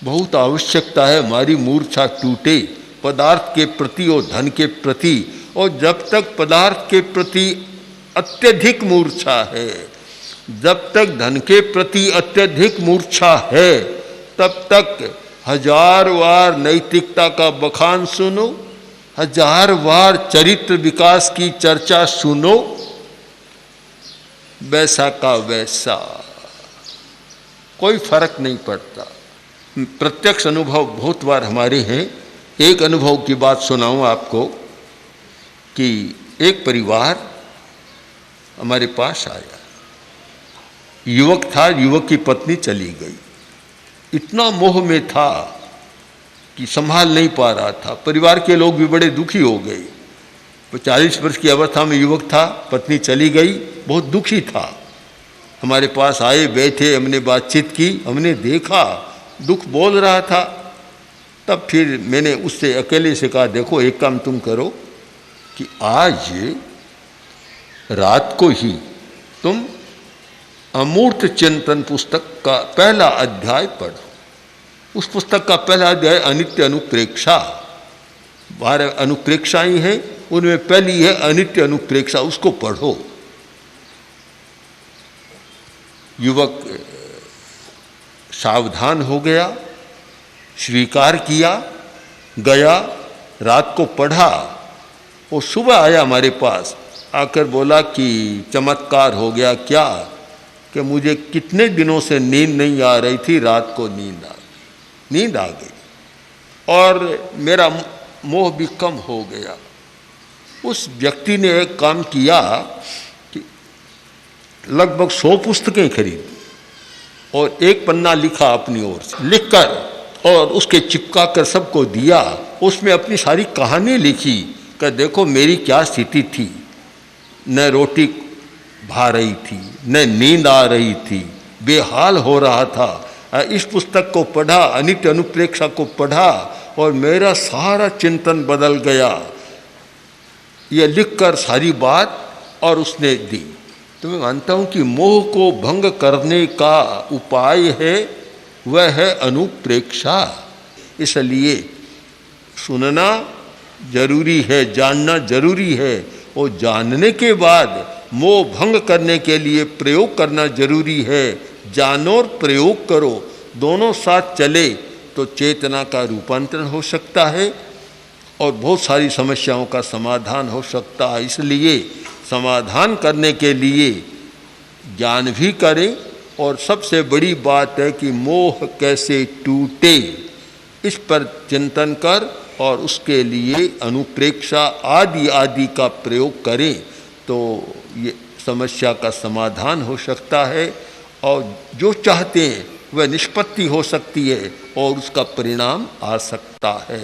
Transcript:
बहुत आवश्यकता है हमारी मूर्छा टूटे पदार्थ के प्रति और धन के प्रति। और जब तक पदार्थ के प्रति अत्यधिक मूर्छा है, जब तक धन के प्रति अत्यधिक मूर्छा है, तब तक 1000 बार नैतिकता का बखान सुनो, 1000 बार चरित्र विकास की चर्चा सुनो, वैसा का वैसा, कोई फर्क नहीं पड़ता। प्रत्यक्ष अनुभव बहुत बार हमारे हैं। एक अनुभव की बात सुनाऊं आपको कि एक परिवार हमारे पास आया, युवक था, युवक की पत्नी चली गई, इतना मोह में था कि संभाल नहीं पा रहा था। परिवार के लोग भी बड़े दुखी हो गए। 40 वर्ष की अवस्था में युवक था, पत्नी चली गई, बहुत दुखी था। हमारे पास आए, बैठे, हमने बातचीत की, हमने देखा दुख बोल रहा था। तब फिर मैंने उससे अकेले से कहा, देखो एक काम तुम करो कि आज रात को ही तुम अमूर्त चिंतन पुस्तक का पहला अध्याय पढ़ो। उस पुस्तक का पहला अध्याय अनित्य अनुप्रेक्षा, 12 अनुप्रेक्षाएं हैं, उनमें पहली है अनित्य अनुप्रेक्षा, उसको पढ़ो। युवक सावधान हो गया, स्वीकार किया, गया, रात को पढ़ा। वो सुबह आया हमारे पास, आकर बोला कि चमत्कार हो गया। क्या? कि मुझे कितने दिनों से नींद नहीं आ रही थी, रात को नींद आ गई और मेरा मोह भी कम हो गया। उस व्यक्ति ने एक काम किया कि लगभग 100 पुस्तकें खरीदी और एक पन्ना लिखा अपनी ओर से, लिखकर और उसके चिपका कर सबको दिया। उसमें अपनी सारी कहानी लिखी कि देखो मेरी क्या स्थिति थी, न रोटी भा रही थी, न नींद आ रही थी, बेहाल हो रहा था। इस पुस्तक को पढ़ा, अनित्य अनुप्रेक्षा को पढ़ा और मेरा सारा चिंतन बदल गया। ये लिखकर सारी बात और उसने दी। तो मैं मानता हूँ कि मोह को भंग करने का उपाय है, वह है अनुप्रेक्षा। इसलिए सुनना जरूरी है, जानना जरूरी है, और जानने के बाद मोह भंग करने के लिए प्रयोग करना जरूरी है। जानो और प्रयोग करो, दोनों साथ चले तो चेतना का रूपांतरण हो सकता है और बहुत सारी समस्याओं का समाधान हो सकता है। इसलिए समाधान करने के लिए ज्ञान भी करें, और सबसे बड़ी बात है कि मोह कैसे टूटे, इस पर चिंतन कर और उसके लिए अनुप्रेक्षा आदि आदि का प्रयोग करें तो ये समस्या का समाधान हो सकता है और जो चाहते हैं वह निष्पत्ति हो सकती है और उसका परिणाम आ सकता है।